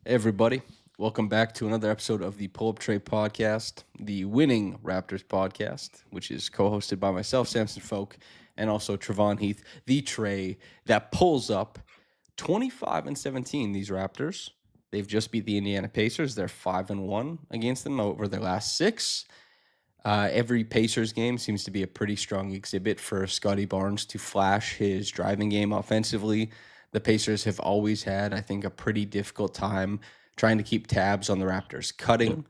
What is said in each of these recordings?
Hey everybody, welcome back to another episode of the Pull Up Tray podcast, the winning Raptors podcast, which is co-hosted by myself, Samson Folk, and also Trevon Heath, the tray that pulls up 25-17. These Raptors, they've just beat the Indiana Pacers. They're 5-1 against them over their last six. Every Pacers game seems to be a pretty strong exhibit for Scotty Barnes to flash his driving game offensively. The Pacers have always had, I think, a pretty difficult time trying to keep tabs on the Raptors cutting.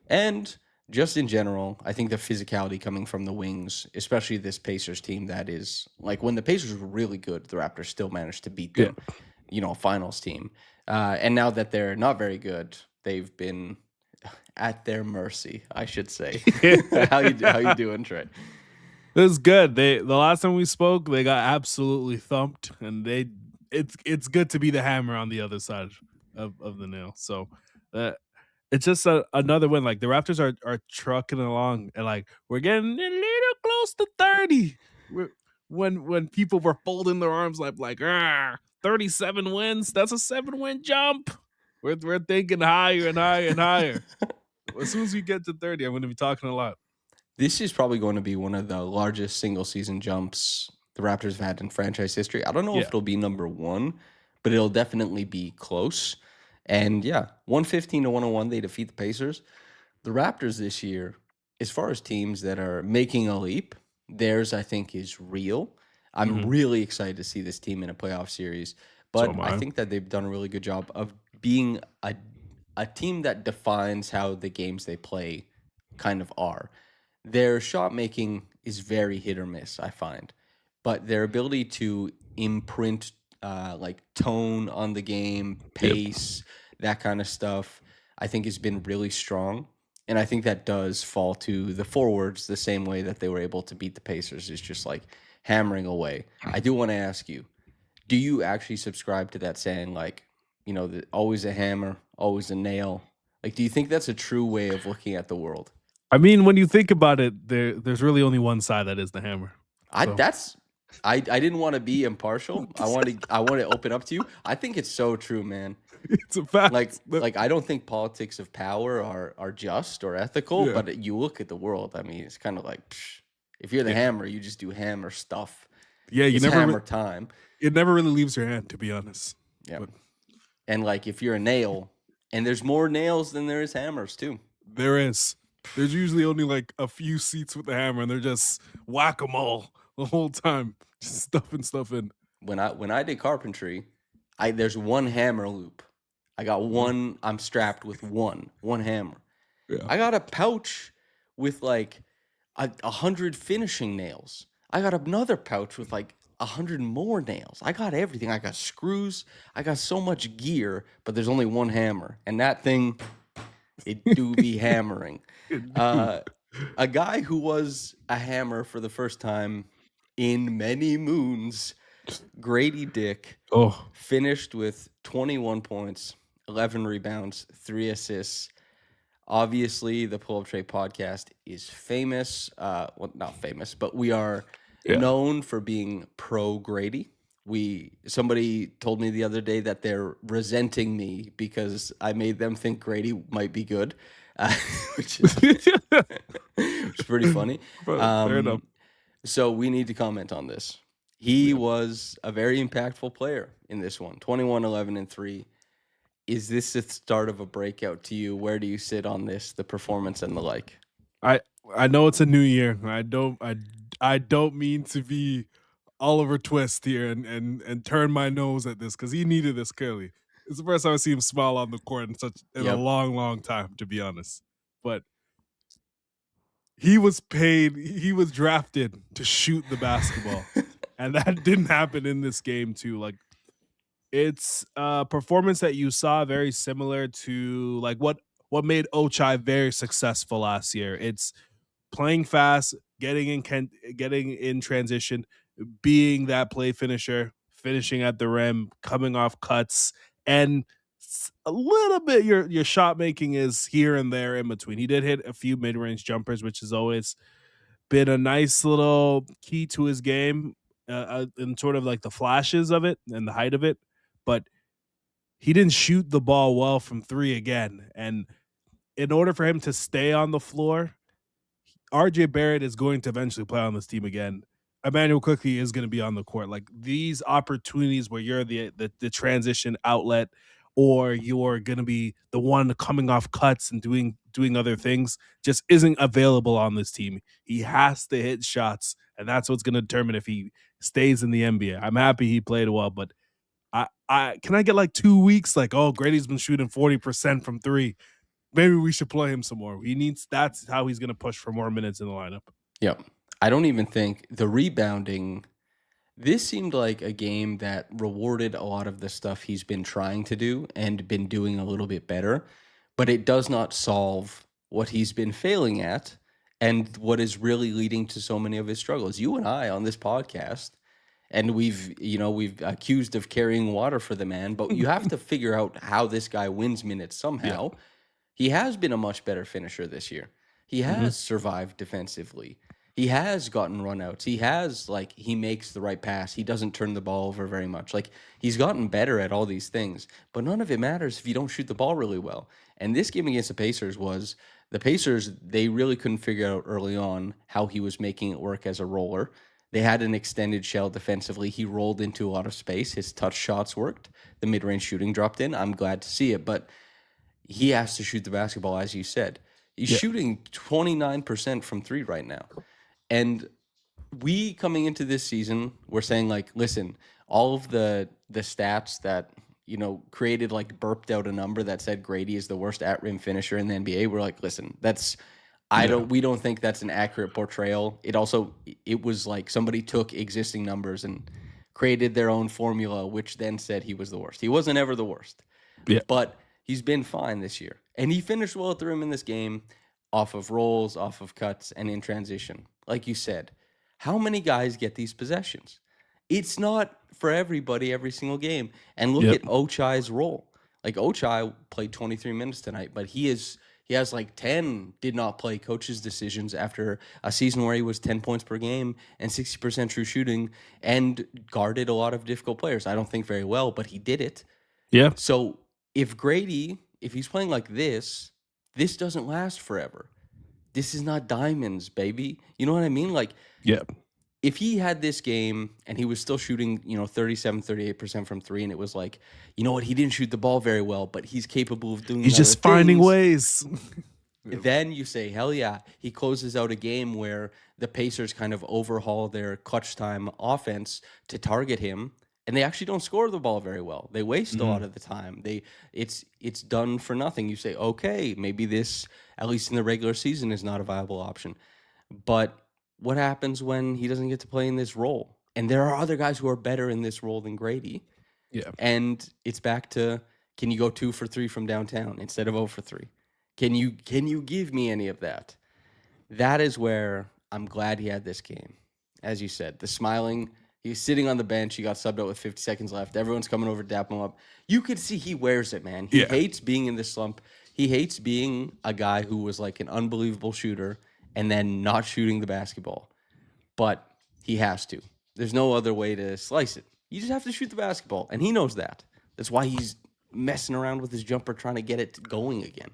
And just in general, I think the physicality coming from the wings, especially this Pacers team that is like when the Pacers were really good, the Raptors still managed to beat them, a finals team. And now that they're not very good, they've been at their mercy, I should say. How you doing, Trey? It was good. The last time we spoke, they got absolutely thumped, and it's good to be the hammer on the other side of the nail. So it's just another win. Like the Raptors are trucking along, and like we're getting a little close to 30. When people were folding their arms like 37 wins, that's a 7-win jump. We're thinking higher and higher and higher. As soon as we get to 30, I'm going to be talking a lot. This is probably going to be one of the largest single season jumps the Raptors have had in franchise history. I don't know if it'll be number one, but it'll definitely be close. And yeah, 115-101, they defeat the Pacers. The Raptors this year, as far as teams that are making a leap, theirs I think is real. I'm really excited to see this team in a playoff series, but I think that they've done a really good job of being a team that defines how the games they play kind of are. Their shot making is very hit or miss, I find, but their ability to imprint like tone on the game, pace, that kind of stuff, I think has been really strong. And I think that does fall to the forwards the same way that they were able to beat the Pacers, is just like hammering away. I do want to ask you, do you actually subscribe to that saying, like, always a hammer, always a nail? Like, do you think that's a true way of looking at the world? I mean, when you think about it, there's really only one side that is the hammer. I didn't want to be impartial. I want to open up to you. I think it's so true, man. It's a fact. Like I don't think politics of power are just or ethical, but you look at the world. I mean, it's kind of like, if you're the hammer, you just do hammer stuff. Yeah, it's never hammer time. It never really leaves your hand, to be honest. Yeah, and like if you're a nail, and there's more nails than there is hammers too. There is. There's usually only like a few seats with the hammer, and they're just whack-a-mole the whole time, just stuffing stuff in. When I did carpentry, there's one hammer loop. I got one. I'm strapped with one hammer. Yeah. I got a pouch with like 100 finishing nails. I got another pouch with like 100 more nails. I got everything. I got screws. I got so much gear, but there's only one hammer, and that thing, it do be hammering. A guy who was a hammer for the first time in many moons, Gradey Dick, finished with 21 points, 11 rebounds, 3 assists. Obviously, the Pull Up Tray podcast is famous. Well, not famous, but we are known for being pro Gradey. Somebody told me the other day that they're resenting me because I made them think Gradey might be good, which is pretty funny. Fair enough. So we need to comment on this. He was a very impactful player in this one. 21, 11, and 3. Is this the start of a breakout to you? Where do you sit on this, the performance and the like? I know it's a new year. I don't mean to be Oliver Twist here and turn my nose at this, because he needed this clearly. It's the first time I see him smile on the court in a long time, to be honest. But he was drafted to shoot the basketball. And that didn't happen in this game too. Like, it's a performance that you saw very similar to like what made Ochai very successful last year. It's playing fast, getting in transition, being that play finisher, finishing at the rim, coming off cuts, and a little bit your shot making is here and there in between. He did hit a few mid-range jumpers, which has always been a nice little key to his game, and sort of like the flashes of it and the height of it. But he didn't shoot the ball well from 3 again, and in order for him to stay on the floor, RJ Barrett is going to eventually play on this team again. Emmanuel quickly is going to be on the court. Like these opportunities where you're the transition outlet, or you're going to be the one coming off cuts and doing other things, just isn't available on this team. He has to hit shots, and that's what's going to determine if he stays in the NBA. I'm happy he played well, but I can I get like 2 weeks? Like, oh, Grady's been shooting 40% from three. Maybe we should play him some more. He needs that's how he's going to push for more minutes in the lineup. Yep. I don't even think the rebounding. This seemed like a game that rewarded a lot of the stuff he's been trying to do and been doing a little bit better, but it does not solve what he's been failing at and what is really leading to so many of his struggles. You and I on this podcast, and we've accused of carrying water for the man, but you have to figure out how this guy wins minutes Yeah. somehow. He has been a much better finisher this year. He Mhm. has survived defensively. He has gotten runouts. He has, like, he makes the right pass. He doesn't turn the ball over very much. Like, he's gotten better at all these things, but none of it matters if you don't shoot the ball really well. And this game against the Pacers was the Pacers, they really couldn't figure out early on how he was making it work as a roller. They had an extended shell defensively. He rolled into a lot of space. His touch shots worked. The mid range shooting dropped in. I'm glad to see it, but he has to shoot the basketball, as you said. He's Yeah. shooting 29% from three right now. And we coming into this season, we're saying, like, listen, all of the stats that, created, like, burped out a number that said Gradey is the worst at rim finisher in the NBA. We're like, listen, Yeah. we don't think that's an accurate portrayal. It was like somebody took existing numbers and created their own formula, which then said he was the worst. He wasn't ever the worst, Yeah. but he's been fine this year. And he finished well at the rim in this game off of rolls, off of cuts, and in transition. Like you said, how many guys get these possessions? It's not for everybody every single game. And look Yep. at Ochai's role. Like, Ochai played 23 minutes tonight, but he has like 10 did not play coaches' decisions after a season where he was 10 points per game and 60% true shooting and guarded a lot of difficult players. I don't think very well, but he did it. Yeah. So if he's playing like this doesn't last forever. This is not diamonds, baby. You know what I mean? Like, Yeah. if he had this game and he was still shooting, 37, 38% from three, and it was like, you know what, he didn't shoot the ball very well, but he's capable of doing He's other just finding things. ways. Then you say, hell yeah, he closes out a game where the Pacers kind of overhaul their clutch time offense to target him, and they actually don't score the ball very well. They waste a lot of the time. It's done for nothing. You say, okay, maybe this, at least in the regular season, is not a viable option. But what happens when he doesn't get to play in this role? And there are other guys who are better in this role than Grady. Yeah. And it's back to, can you go 2 for 3 from downtown instead of 0 for 3? Can you give me any of that? That is where I'm glad he had this game. As you said, the smiling, he was sitting on the bench, he got subbed out with 50 seconds left. Everyone's coming over to dap him up. You could see he wears it, man. He Yeah. hates being in this slump. He hates being a guy who was like an unbelievable shooter and then not shooting the basketball. But he has to. There's no other way to slice it. You just have to shoot the basketball, and he knows that. That's why he's messing around with his jumper trying to get it going again.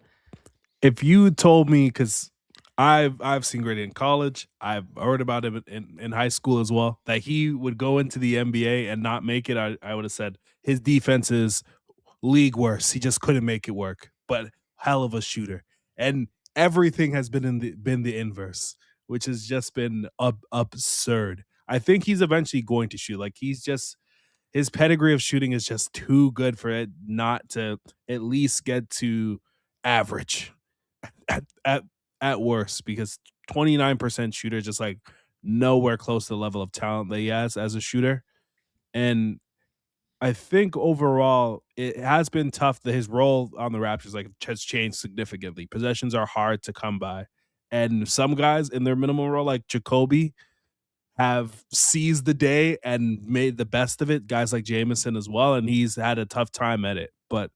If you told me, because I've seen Grady in college, I've heard about him in high school as well, that he would go into the NBA and not make it, I would have said his defense is league worse. He just couldn't make it work. But hell of a shooter. And everything has been the inverse, which has just been absurd. I think he's eventually going to shoot. Like he's just his pedigree of shooting is just too good for it not to at least get to average at at at worst, because 29% shooter is just like nowhere close to the level of talent that he has as a shooter. And I think overall it has been tough that his role on the Raptors like has changed significantly. Possessions are hard to come by. And some guys in their minimum role, like Jacoby, have seized the day and made the best of it. Guys like Jameson as well, and he's had a tough time at it. But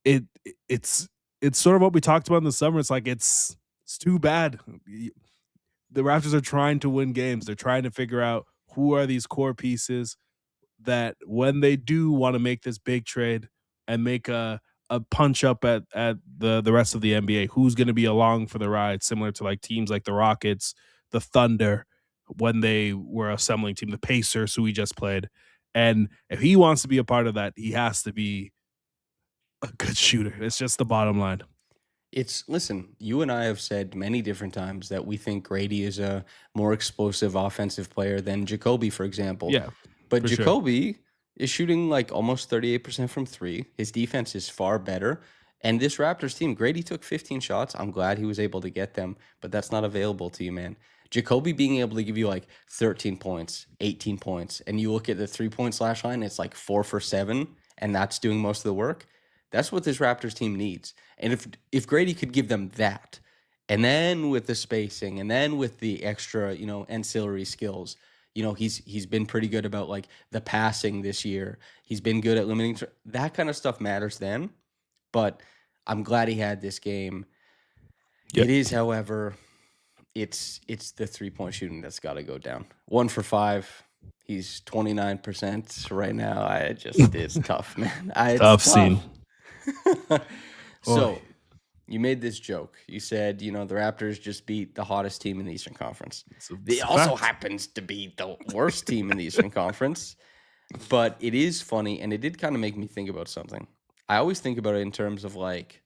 it it's it's sort of what we talked about in the summer. It's like it's too bad. The Raptors are trying to win games. They're trying to figure out who are these core pieces. that when they do want to make this big trade and make a punch up at the rest of the NBA, who's going to be along for the ride, similar to like teams like the Rockets, the Thunder, when they were assembling team, the Pacers, who he just played. And if he wants to be a part of that, he has to be a good shooter. It's just the bottom line. Listen, you and I have said many different times that we think Gradey is a more explosive offensive player than Jacoby, for example. Yeah, But for sure. Jacoby is shooting like almost 38% from three. His defense is far better. And this Raptors team, Grady took 15 shots. I'm glad he was able to get them, but that's not available to you, man. Jacoby being able to give you like 13 points, 18 points, and you look at the 3 point slash line, it's like 4 for 7, and that's doing most of the work. That's what this Raptors team needs. And if Grady could give them that, and then with the spacing, and then with the extra, ancillary skills, he's been pretty good about like the passing this year. He's been good at limiting that kind of stuff matters then. But I'm glad he had this game. Yep. It is, however, it's the 3 point shooting that's got to go down. 1 for 5. He's 29% right now. It's tough, man. It's Tough scene. tough. Oh, So you made this joke. You said, the Raptors just beat the hottest team in the Eastern Conference. it's It a also fact. happens to be the worst team in the Eastern Conference. But it is funny, and it did kind of make me think about something. I always think about it in terms of like,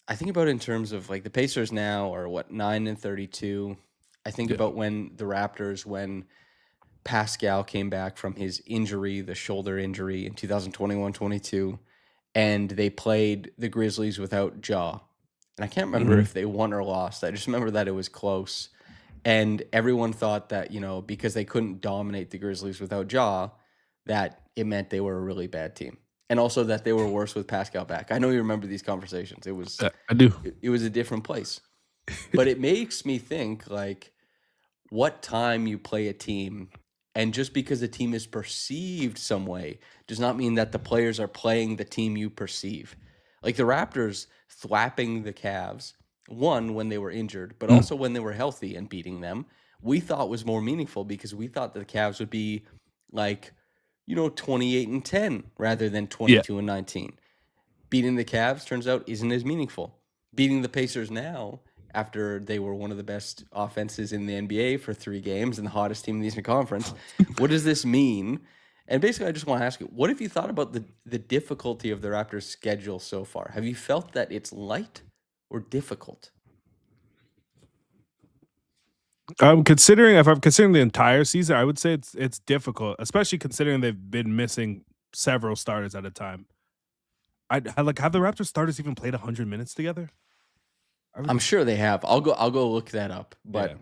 the Pacers now are what, 9-32. I think Yeah. about when Pascal came back from his injury, the shoulder injury in 2021-22, and they played the Grizzlies without Ja. And I can't remember if they won or lost. I just remember that it was close. And everyone thought that, because they couldn't dominate the Grizzlies without Ja, that it meant they were a really bad team. And also that they were worse with Pascal back. I know you remember these conversations. I do. It was a different place. But it makes me think like what time you play a team, and just because a team is perceived some way does not mean that the players are playing the team you perceive. Like the Raptors thwapping the Cavs, one, when they were injured, but Mm. also when they were healthy and beating them, we thought was more meaningful because we thought that the Cavs would be like, 28-10 rather than Yeah. 22-19. Beating the Cavs turns out isn't as meaningful. Beating the Pacers now, after they were one of the best offenses in the NBA for 3 games and the hottest team in the Eastern Conference, what does this mean? And basically, I just want to ask you, what have you thought about the difficulty of the Raptors' schedule so far? Have you felt that it's light or difficult? If I'm considering the entire season, I would say it's difficult, especially considering they've been missing several starters at a time. Like, have the Raptors starters even played 100 minutes together? I'm sure they have. I'll go look that up. But Yeah.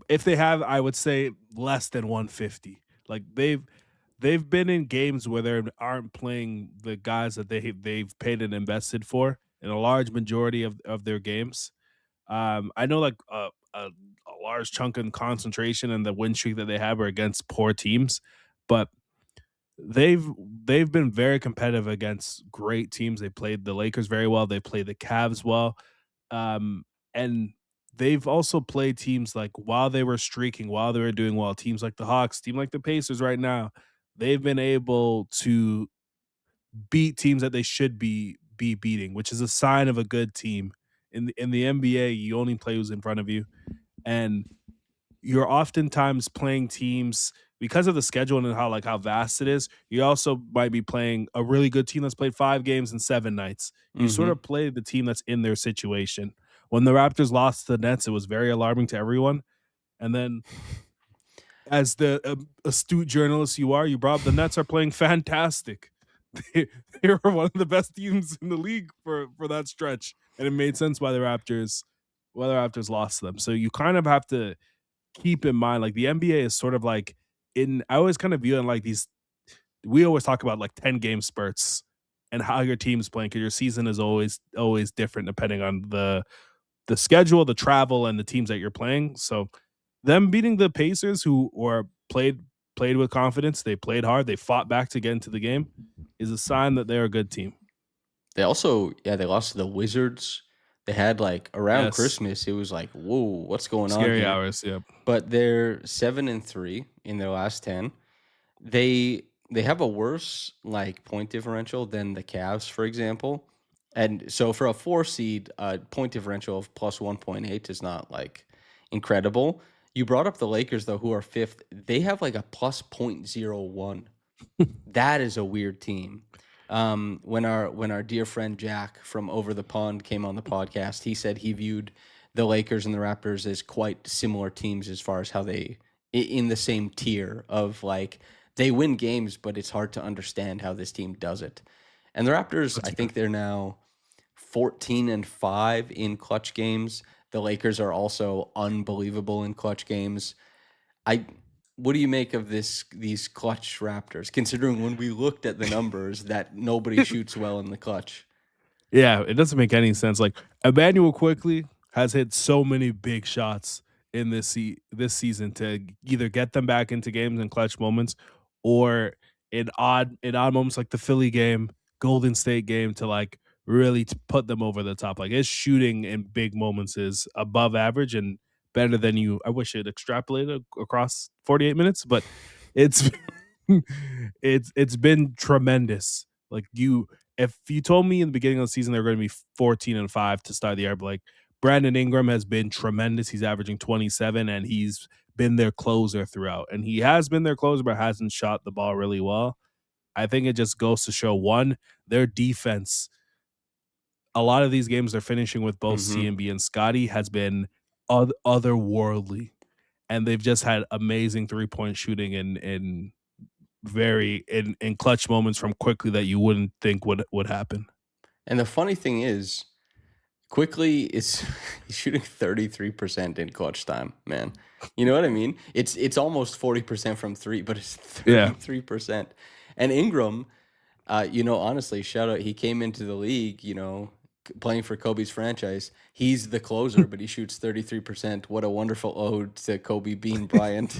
If they have, I would say less than 150. Like they've been in games where they aren't playing the guys that they've paid and invested for in a large majority of their games. I know like a large chunk in concentration and the win streak that they have are against poor teams, but they've they've been very competitive against great teams. They played the Lakers very well. They played the Cavs well, and they've also played teams like while they were streaking, while they were doing well. Teams like the Hawks, team like the Pacers. Right now, they've been able to beat teams that they should be beating, which is a sign of a good team. In the NBA, you only play who's in front of you, and you're oftentimes playing teams because of the schedule and how vast it is. You also might be playing a really good team that's played 5 games in 7 nights. You sort mm-hmm. of play the team that's in their situation. When the Raptors lost to the Nets, it was very alarming to everyone. And then, as the astute journalist you are, you brought up the Nets are playing fantastic. They, they were one of the best teams in the league for that stretch, and it made sense why the Raptors lost to them. So you kind of have to keep in mind, like the NBA is sort of like I always kind of view it in like these. We always talk about like 10 game spurts and how your team's playing because your season is always different depending on the schedule, the travel, and the teams that you're playing. So them beating the Pacers, who were played with confidence, they played hard, they fought back to get into the game, is a sign that they're a good team. They also, they lost to the Wizards. They had like around Yes, Christmas, it was like, whoa, what's going on scary here? hours. Yep. But they're 7-3 in their last 10. They have a worse like point differential than the Cavs, for example. And so for a 4 seed, point differential of plus 1.8 is not like incredible. You brought up the Lakers though, who are fifth. They have like a plus 0.01. That is a weird team. When our dear friend Jack from over the pond came on the podcast, he said he viewed the Lakers and the Raptors as quite similar teams as far as how they in the same tier of like they win games, but it's hard to understand how this team does it. And the Raptors, That's I fair. think they're now 14-5 in clutch games. The Lakers are also unbelievable in clutch games. I What do you make of these clutch Raptors, considering when we looked at the numbers that nobody shoots well in the clutch? Yeah, it doesn't make any sense. Like Emmanuel quickly has hit so many big shots in this season to either get them back into games in clutch moments or in odd moments like the Philly game, Golden State game to like really put them over the top. Like his shooting in big moments is above average and better than you. I wish it extrapolated across 48 minutes, but it's it's been tremendous. Like you if you told me in the beginning of the season they're going to be 14-5 to start the year, but like Brandon Ingram has been tremendous. He's averaging 27 and he's been their closer throughout. And he has been their closer, but hasn't shot the ball really well. I think it just goes to show one, their defense. A lot of these games they're finishing with both Hmm. CMB and Scotty has been otherworldly. And they've just had amazing 3-point shooting in clutch moments from quickly that you wouldn't think would happen. And the funny thing is, quickly is he's shooting 33% in clutch time, man. You know what I mean? It's almost 40% from three, but it's Yeah. 33%. And Ingram, honestly, shout out. He came into the league, playing for Kobe's franchise. He's the closer, but he shoots 33%. What a wonderful ode to Kobe Bean Bryant,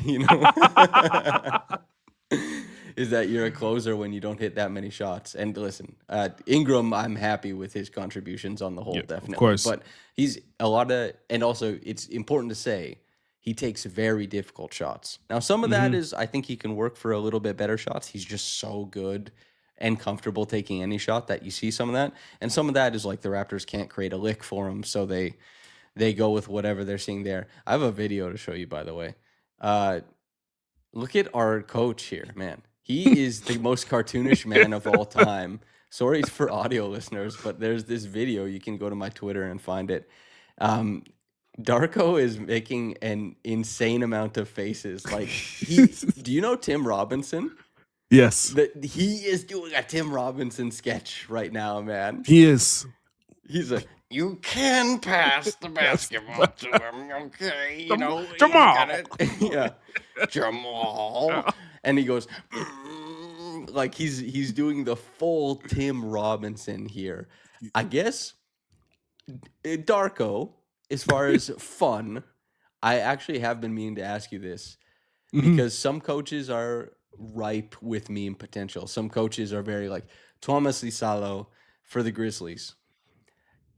is that you're a closer when you don't hit that many shots. And listen, Ingram, I'm happy with his contributions on the whole, Yeah, of definitely. course. But he's a lot of, and also it's important to say, he takes very difficult shots. Now, some of that Mhm. is, I think he can work for a little bit better shots. He's just so good and comfortable taking any shot that you see some of that. And some of that is like the Raptors can't create a lick for him, so they go with whatever they're seeing there. I have a video to show you, by the way. Uh, Look at our coach here, man. He is the most cartoonish man of all time. Sorry for audio listeners, but there's this video. You can go to my Twitter and find it. Um, Darko is making an insane amount of faces. Do you know Tim Robinson? Yes, He is doing a Tim Robinson sketch right now, man. he is. He's a you can pass the Yes. basketball to him, okay? He's got Jamal. it. Yeah, Jamal, and he goes like he's doing the full Tim Robinson here. I guess Darko, as far as fun, I actually have been meaning to ask you this Mhm. because some coaches are ripe with meme potential. Some coaches are very like Thomas Lisalo for the Grizzlies.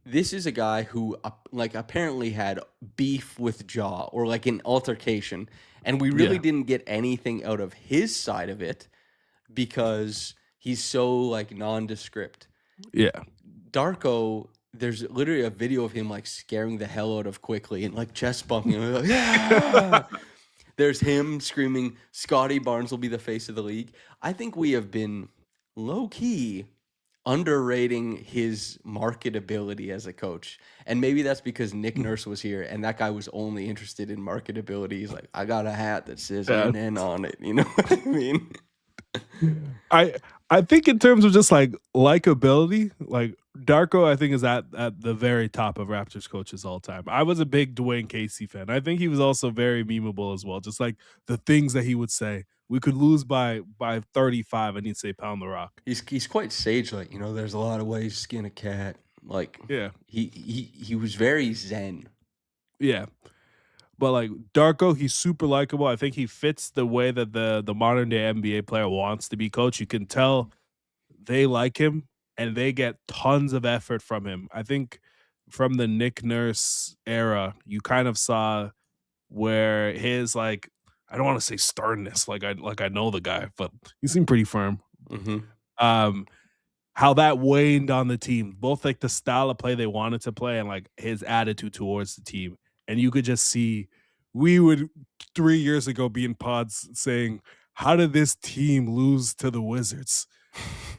This is a guy who like apparently had beef with Jaw or like an altercation, and we really Yeah, didn't get anything out of his side of it because he's so like nondescript. yeah. Darko, there's literally a video of him like scaring the hell out of Quickly and like chest bumping him, like, yeah. There's him screaming, Scotty Barnes will be the face of the league. I think we have been low key underrating his marketability as a coach. And maybe that's because Nick Nurse was here and that guy was only interested in marketability. He's like, I got a hat that says Yeah. NN on it. You know what I mean? I I think in terms of just like likability, like Darko, I think is at the very top of Raptors coaches all time. I was a big Dwane Casey fan. I think he was also very memeable as well. Just like the things that he would say. We could lose by 35 and he'd say pound the rock. He's quite sage like, there's a lot of ways to skin a cat. Like Yeah. he was very zen. Yeah. But like Darko, he's super likable. I think he fits the way that the modern day NBA player wants to be coached. You can tell they like him and they get tons of effort from him. I think from the Nick Nurse era, you kind of saw where his like I don't want to say sternness, like I know the guy, but he seemed pretty firm. Hmm. Um, how that waned on the team, both like the style of play they wanted to play and like his attitude towards the team. And you could just see we would 3 years ago be in pods saying, how did this team lose to the Wizards?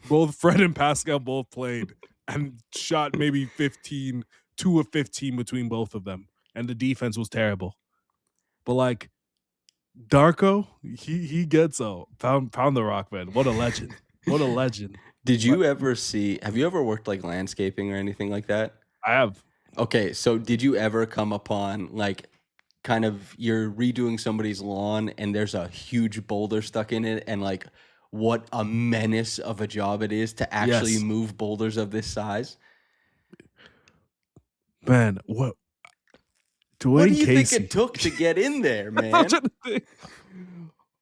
Both Fred and Pascal both played and shot maybe 15, 2 of 15 between both of them. And the defense was terrible. But like Darko, he gets out. Pound the rock, man. What a legend. What a legend. Did But you ever see? Have you ever worked like landscaping or anything like that? I have. Okay, so did you ever come upon like kind of you're redoing somebody's lawn and there's a huge boulder stuck in it and like what a menace of a job it is to actually Yes. move boulders of this size? Man, what What do Dwayne you think it Casey. took to get in there, I'm man? trying to think.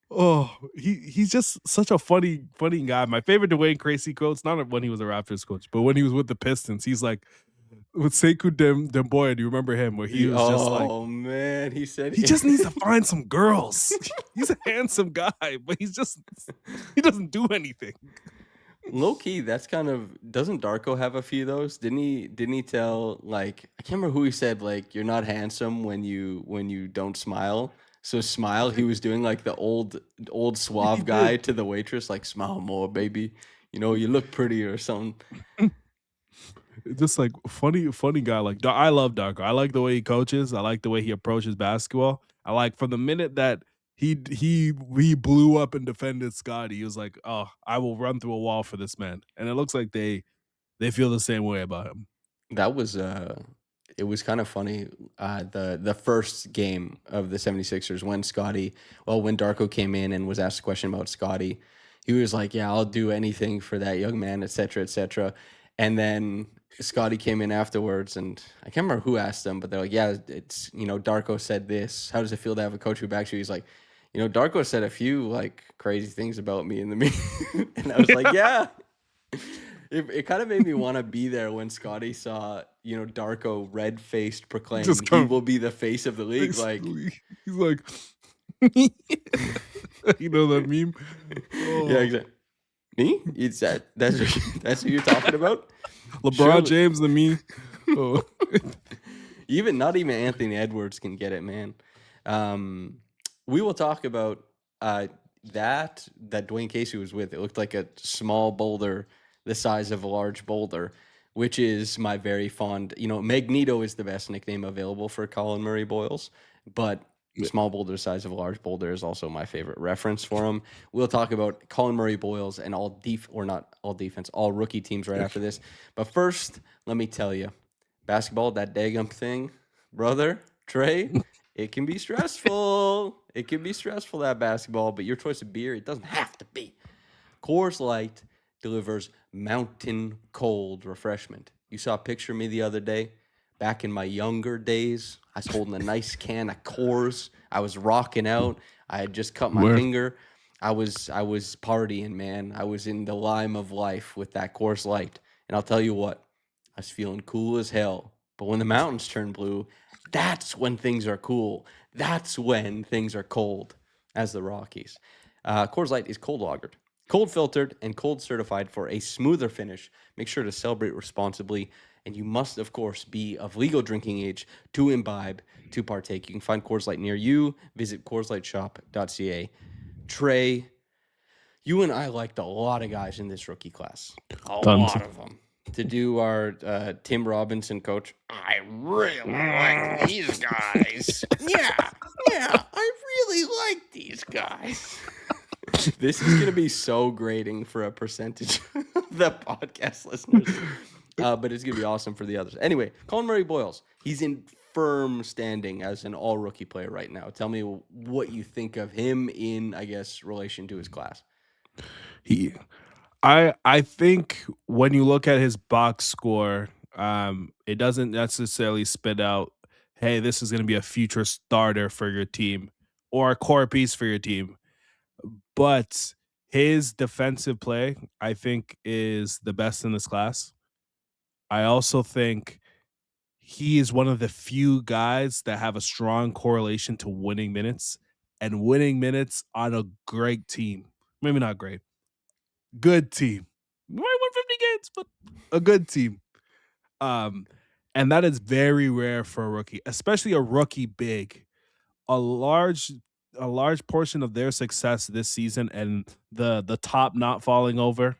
Oh, he's just such a funny guy. My favorite Dwayne Casey quotes, not when he was a Raptors coach, but when he was with the Pistons, he's like with Sekou Demboya, do you remember him? Where he was just like, Oh man, he said he just needs to find some girls. He's a handsome guy, but he doesn't do anything. low key. That's kind of doesn't Darko have a few of those? Didn't he tell like I can't remember who he said like you're not handsome when you don't smile. So smile. He was doing like the old He suave guy did. to the waitress like smile more, baby. You know you look pretty or something. Just like funny guy. Like I love Darko. I like the way he coaches. I like the way he approaches basketball. I like from the minute that he blew up and defended Scotty, he was like, "Oh, I will run through a wall for this man." And it looks like they feel the same way about him. That was it was kind of funny the first game of the 76ers when when Darko came in and was asked a question about Scotty, he was like, "Yeah, I'll do anything for that young man, etc., etc." And then Scotty came in afterwards and I can't remember who asked him, but they're like, "Yeah, it's, Darko said this. How does it feel to have a coach who backs you?" He's like, Darko said a few like crazy things about me in the meeting." And I was like, "Yeah." It kind of made me want to be there when Scotty saw, Darko red faced proclaim Just he come will be the face of the league. Like, basically. He's like, you know that meme? yeah, Oh, exactly. Me? It's that's that's who you're talking about? LeBron Surely, James and me. Oh, even not even Anthony Edwards can get it, man. Um, we will talk about uh, that Dwayne Casey was with. It looked like a small boulder, the size of a large boulder, which is my very fond. Magneto is the best nickname available for Colin Murray Boyles, but yeah. small boulder size of a large boulder is also my favorite reference for him. We'll talk about Colin Murray Boyles and all rookie teams right after this. But first, let me tell you, basketball, that daggum thing, brother, Trey, it can be stressful. It can be stressful, that basketball, but your choice of beer, it doesn't have to be. Coors Light delivers mountain cold refreshment. You saw a picture of me the other day. Back in my younger days, I was holding a nice can of Coors. I was rocking out. I had just cut my Where? finger. I was partying, man. I was in the lime of life with that Coors Light. And I'll tell you what, I was feeling cool as hell. But when the mountains turn blue, that's when things are cool. That's when things are cold, as the Rockies. Coors Light is cold lagered, cold filtered, and cold certified for a smoother finish. Make sure to celebrate responsibly. And you must, of course, be of legal drinking age to imbibe, to partake. You can find Coors Light near you. Visit CoorsLightShop.ca. Trey, you and I liked a lot of guys in this rookie class. A Tons. lot of them. To do our Tim Robinson coach, I really like these guys. Yeah, yeah, I really like these guys. This is going to be so grating for a percentage of the podcast listeners, but it's going to be awesome for the others. Anyway, Colin Murray Boyles, he's in firm standing as an all rookie player right now. Tell me what you think of him in, I guess, relation to his class. He I think when you look at his box score, it doesn't necessarily spit out, hey, this is going to be a future starter for your team or a core piece for your team. But his defensive play, I think, is the best in this class. I also think he is one of the few guys that have a strong correlation to winning minutes. and winning minutes on a great team. Maybe not great, good team. Might win 50 games, but a good team. Um, and that is very rare for a rookie, especially a rookie big. A large a large portion of their success this season and the top not falling over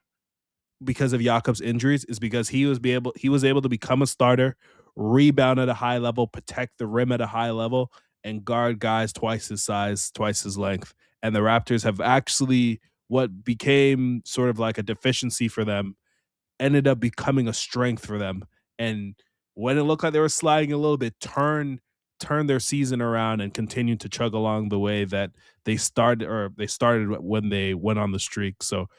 because of Jakob's injuries is because he was able to become a starter, rebound at a high level, protect the rim at a high level, and guard guys twice his size, twice his length. And the Raptors have actually what became sort of like a deficiency for them ended up becoming a strength for them. And when it looked like they were sliding a little bit, turn their season around and continue to chug along the way that they started when they went on the streak. So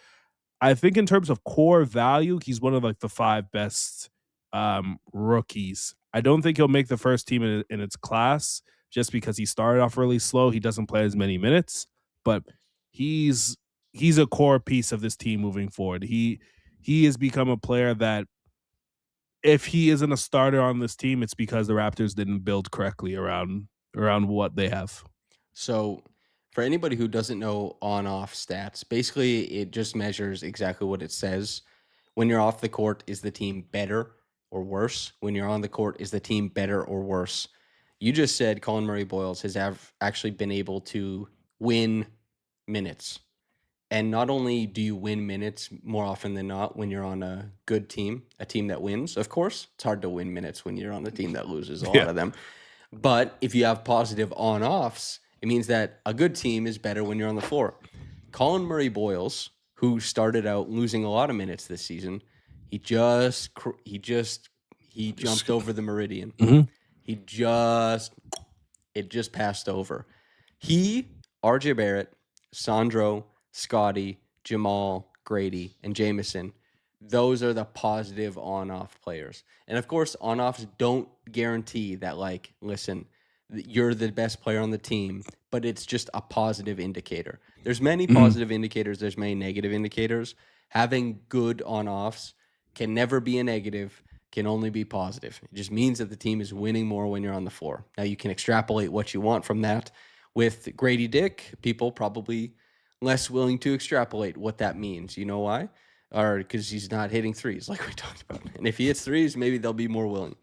I think in terms of core value, he's one of like the five best rookies. I don't think he'll make the first team in its class just because he started off really slow. He doesn't play as many minutes, but he's he's a core piece of this team moving forward. He has become a player that if he isn't a starter on this team, it's because the Raptors didn't build correctly around what they have. So, for anybody who doesn't know on off stats, basically it just measures exactly what it says. When you're off the court, is the team better or worse? When you're on the court, is the team better or worse? You just said Colin Murray Boyles has actually been able to win minutes. And not only do you win minutes more often than not when you're on a good team, a team that wins, of course, it's hard to win minutes when you're on a team that loses a lot Yeah. of them. But if you have positive on offs, it means that a good team is better when you're on the floor. Colin Murray Boyles, who started out losing a lot of minutes this season, he jumped over the meridian. Mm-hmm. It just passed over. He, RJ Barrett, Sandro, Scotty, Jamal, Gradey, and Jameson, those are the positive on-off players. And of course, on-offs don't guarantee that, like, listen, you're the best player on the team, but it's just a positive indicator. There's many positive indicators, there's many negative indicators. Having good on-offs can never be a negative, can only be positive. It just means that the team is winning more when you're on the floor. Now, you can extrapolate what you want from that. With Gradey Dick, people probably less willing to extrapolate what that means. You know why? Or because he's not hitting threes like we talked about. And if he hits threes, maybe they'll be more willing.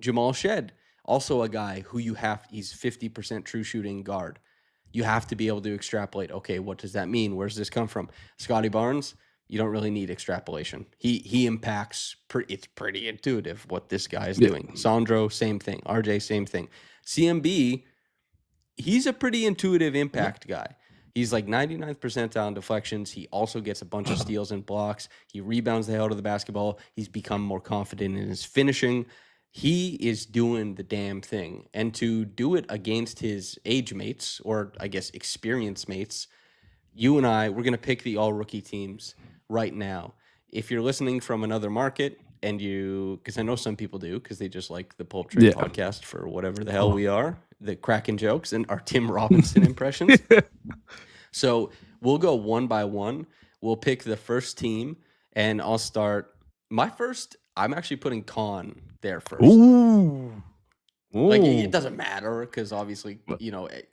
Jamal Shed, also a guy who he's 50% true shooting guard. You have to be able to extrapolate, okay, what does that mean? Where's this come from? Scotty Barnes, you don't really need extrapolation. He impacts, it's pretty intuitive what this guy is doing. Sandro, same thing. RJ, same thing. CMB, he's a pretty intuitive impact guy. He's like 99th percentile in deflections. He also gets a bunch of steals and blocks. He rebounds the hell out of the basketball. He's become more confident in his finishing. He is doing the damn thing. And to do it against his age mates, or I guess experience mates, you and I, we're going to pick the all-rookie teams right now. If you're listening from another market, and because I know some people do, because they just like the Pulp Trade podcast for whatever the hell we are, the Kraken jokes and our Tim Robinson impressions. So we'll go one by one. We'll pick the first team, and I'll start. My first, I'm actually putting Con there first. Ooh. Like, it doesn't matter because obviously,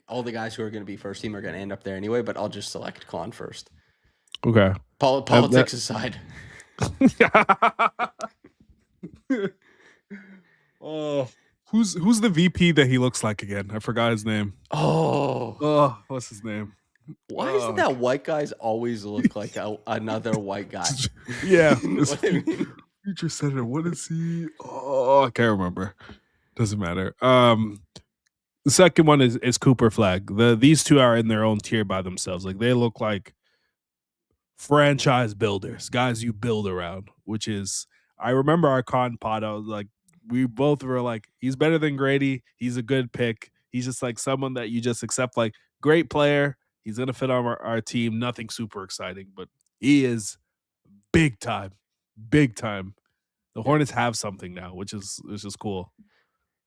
all the guys who are going to be first team are going to end up there anyway, but I'll just select Con first. Okay. Politics aside. Oh, who's the VP that he looks like again? I forgot his name. Oh, what's his name? Why is it that white guys always look like another white guy? Yeah. What I mean? Future Senator. What is he? Oh, I can't remember. Doesn't matter. The second one is Cooper Flag. These two are in their own tier by themselves. Like, they look like franchise builders, guys you build around, which is, I remember our con pod, I was like, we both were like, he's better than Gradey. He's a good pick. He's just like someone that you just accept, like, great player. He's going to fit on our team. Nothing super exciting, but he is big time. Big time. The Hornets have something now, which is cool.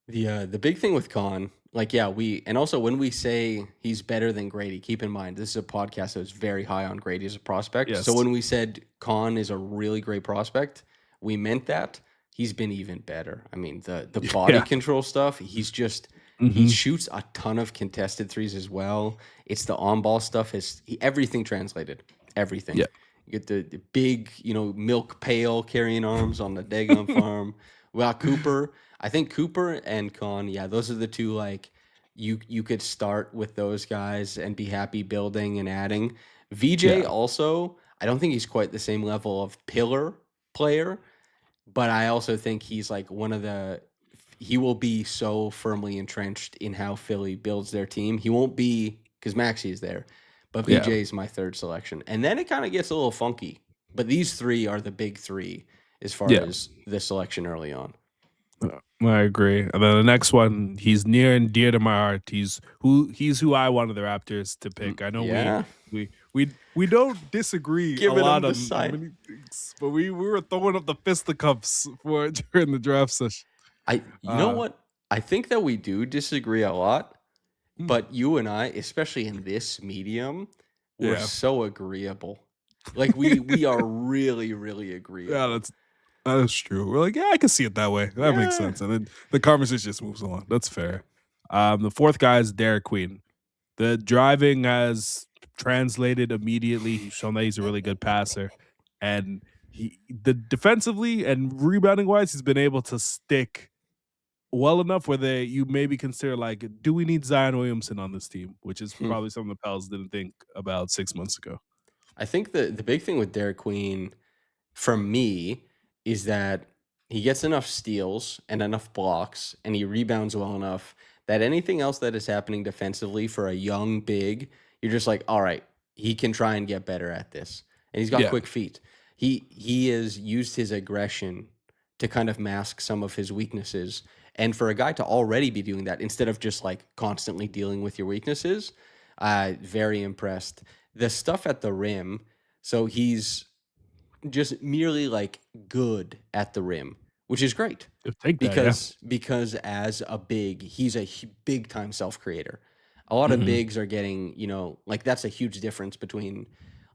The big thing with Con, like, and also when we say he's better than Gradey, keep in mind, this is a podcast that was very high on Gradey as a prospect. Yes. So when we said Con is a really great prospect, we meant that. He's been even better. I mean, the body control stuff, he's just, He Mhm. shoots a ton of contested threes as well. It's the on-ball stuff. Everything translated. Everything. Yeah. You get the big, milk pail carrying arms on the Dagon farm. Well, Cooper. I think Cooper and Con, yeah, those are the two like you could start with those guys and be happy building and adding. VJ Yeah. also, I don't think he's quite the same level of pillar player, but I also think he's like he will be so firmly entrenched in how Philly builds their team. He won't be because Maxey is there, but Yeah. VJ is my third selection. And then it kind of gets a little funky. But these three are the big three as far Yeah. as the selection early on. I agree. And then the next one, he's near and dear to my heart. He's who I wanted the Raptors to pick. I know Yeah. we don't disagree a Giving lot him the on side. many things, but we were throwing up the fisticuffs for during the draft session. You know what? I think that we do disagree a lot, Hmm. but you and I, especially in this medium, we're Yeah. so agreeable. Like we are really, really Yeah, agreeable. that's true. We're like, yeah, I can see it that way. That makes Yeah. sense. And then the conversation just moves along. That's fair. The fourth guy is Derek Queen. The driving has translated immediately. He's shown that he's a really good passer, and the defensively and rebounding wise, he's been able to stick well enough where you maybe consider like, do we need Zion Williamson on this team? Which is Hmm. probably something the Pels didn't think about 6 months ago. I think the big thing with Derek Queen for me is that he gets enough steals and enough blocks and he rebounds well enough that anything else that is happening defensively for a young big, you're just like, all right, he can try and get better at this. And he's got Yeah. quick feet. He has used his aggression to kind of mask some of his weaknesses. And for a guy to already be doing that instead of just like constantly dealing with your weaknesses, very impressed. The stuff at the rim, so he's just merely like good at the rim, which is great Take that, yeah. because as a big, he's a big time self creator. A lot of Mhm. bigs are getting, like that's a huge difference between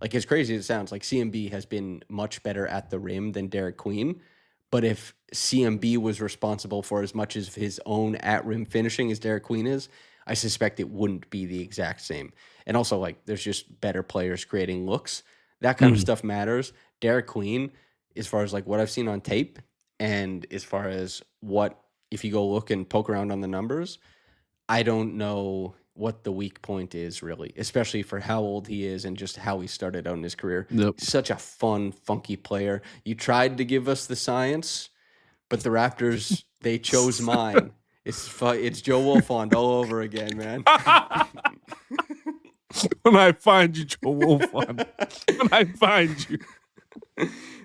like as crazy as it sounds, like CMB has been much better at the rim than Derek Queen. But if CMB was responsible for as much of his own at rim finishing as Derek Queen is, I suspect it wouldn't be the exact same. And also, like, there's just better players creating looks. That kind of Mhm. stuff matters. Derek Queen, as far as like what I've seen on tape, and as far as what if you go look and poke around on the numbers, I don't know what the weak point is really, especially for how old he is and just how he started out in his career. Yep. Such a fun, funky player. You tried to give us the science, but the Raptors, they chose mine. It's Joe Wolfond all over again, man. When I find you, Joe Wolfond. When I find you.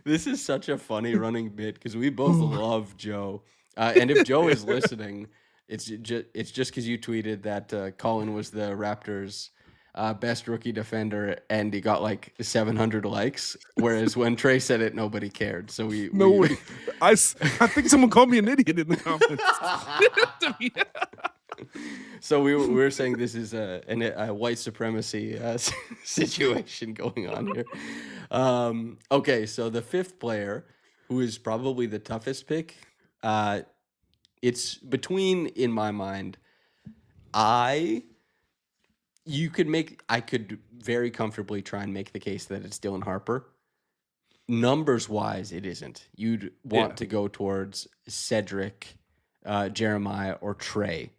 This is such a funny running bit because we both love Joe. And if Joe is listening, it's just because you tweeted that Colin was the Raptors' best rookie defender, and he got like 700 likes. Whereas when Trey said it, nobody cared. So No way. I think someone called me an idiot in the comments. So we were saying this is a white supremacy situation going on here. Okay, so the fifth player, who is probably the toughest pick, it's between, in my mind, I could very comfortably try and make the case that it's Dylan Harper. Numbers wise, it isn't. You'd want Yeah. to go towards Cedric, Jeremiah, or Trey.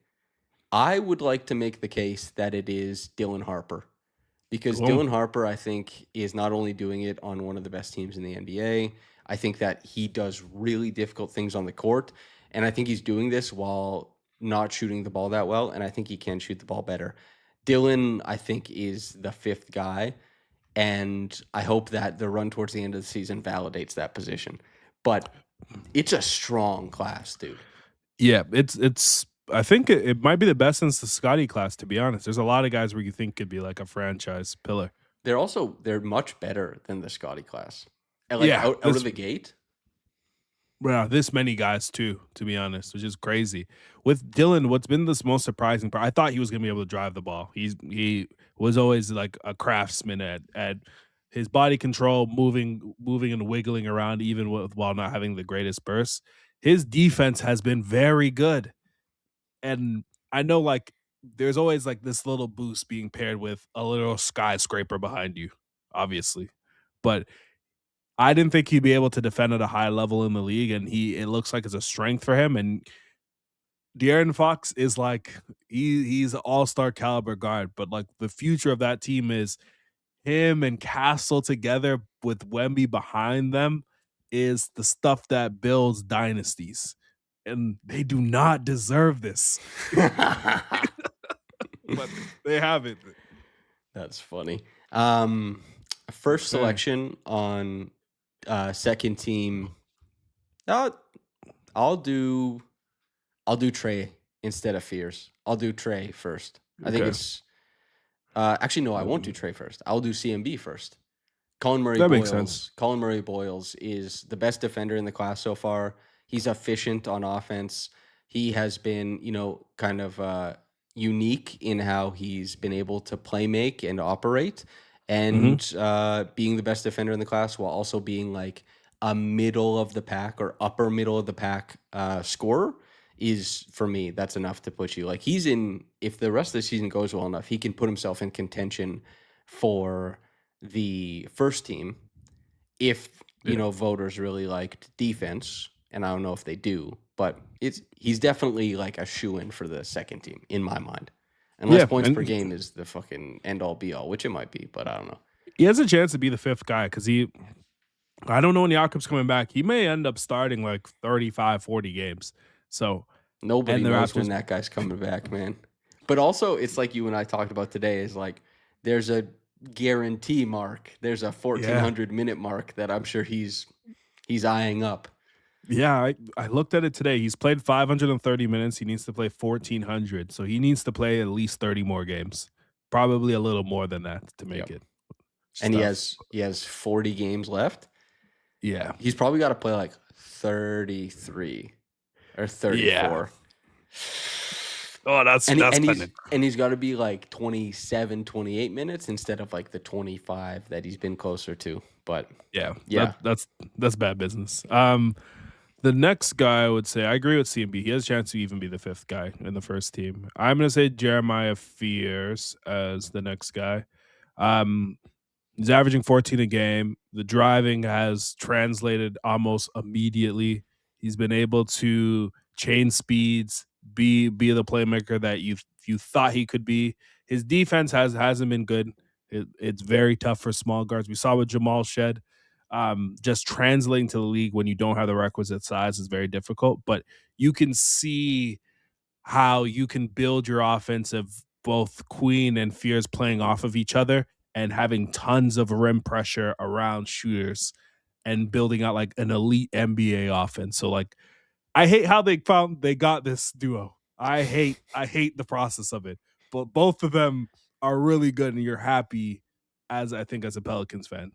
I would like to make the case that it is Dylan Harper because Cool. Dylan Harper, I think, is not only doing it on one of the best teams in the NBA, I think that he does really difficult things on the court. And I think he's doing this while not shooting the ball that well. And I think he can shoot the ball better. Dylan, I think, is the fifth guy. And I hope that the run towards the end of the season validates that position. But it's a strong class, dude. Yeah, it's I think it might be the best since the Scotty class, to be honest. There's a lot of guys where you think could be like a franchise pillar. They're much better than the Scotty class. And like Yeah, out of the gate. well, this many guys too, to be honest, which is crazy. With Dylan, what's been this most surprising part? I thought he was gonna be able to drive the ball. He was always like a craftsman at his body control, moving and wiggling around, even while not having the greatest burst. His defense has been very good, and I know like there's always like this little boost being paired with a little skyscraper behind you, obviously. But I didn't think he'd be able to defend at a high level in the league, and it looks like it's a strength for him. And De'Aaron Fox is like he's an all-star caliber guard, but like the future of that team is him and Castle together with Wemby behind them is the stuff that builds dynasties. And they do not deserve this. But they have it. That's funny. First selection on second team. I'll do Trey instead of Fears. I'll do Trey first. I think it's actually no, I won't do Trey first. I'll do CMB first. Colin Murray That makes sense. Colin Murray Boyles is the best defender in the class so far. He's efficient on offense. He has been, kind of unique in how he's been able to play make and operate, and being the best defender in the class while also being like a middle of the pack or upper middle of the pack scorer is, for me, that's enough to put you like if the rest of the season goes well enough, he can put himself in contention for the first team if voters really liked defense, and I don't know if they do, but he's definitely like a shoo-in for the second team in my mind, unless points per game is the fucking end all be all, which it might be, but I don't know. He has a chance to be the fifth guy because I don't know when Jakob's coming back. He may end up starting like 35, 40 games. So nobody knows when that guy's coming back, man. But also, it's like you and I talked about today, is like there's a guarantee mark. There's a 1,400 minute mark that I'm sure he's eyeing up. Yeah, I looked at it today. He's played 530 minutes. He needs to play 1,400. So he needs to play at least 30 more games. Probably a little more than that to make it. And he has 40 games left. Yeah. He's probably got to play like 33 or 34. Yeah. Oh, that's and he's got to be like 27, 28 minutes instead of like the 25 that he's been closer to. But yeah. That's bad business. The next guy, I would say, I agree with CMB. He has a chance to even be the fifth guy in the first team. I'm going to say Jeremiah Fears as the next guy. He's averaging 14 a game. The driving has translated almost immediately. He's been able to chain speeds, be the playmaker that you thought he could be. His defense hasn't been good. It's very tough for small guards. We saw with Jamal Shed. Just translating to the league when you don't have the requisite size is very difficult. But you can see how you can build your offense of both Queen and Fears playing off of each other and having tons of rim pressure around shooters and building out like an elite NBA offense. So like, I hate how they got this duo. I hate the process of it, but both of them are really good, and you're happy as a Pelicans fan.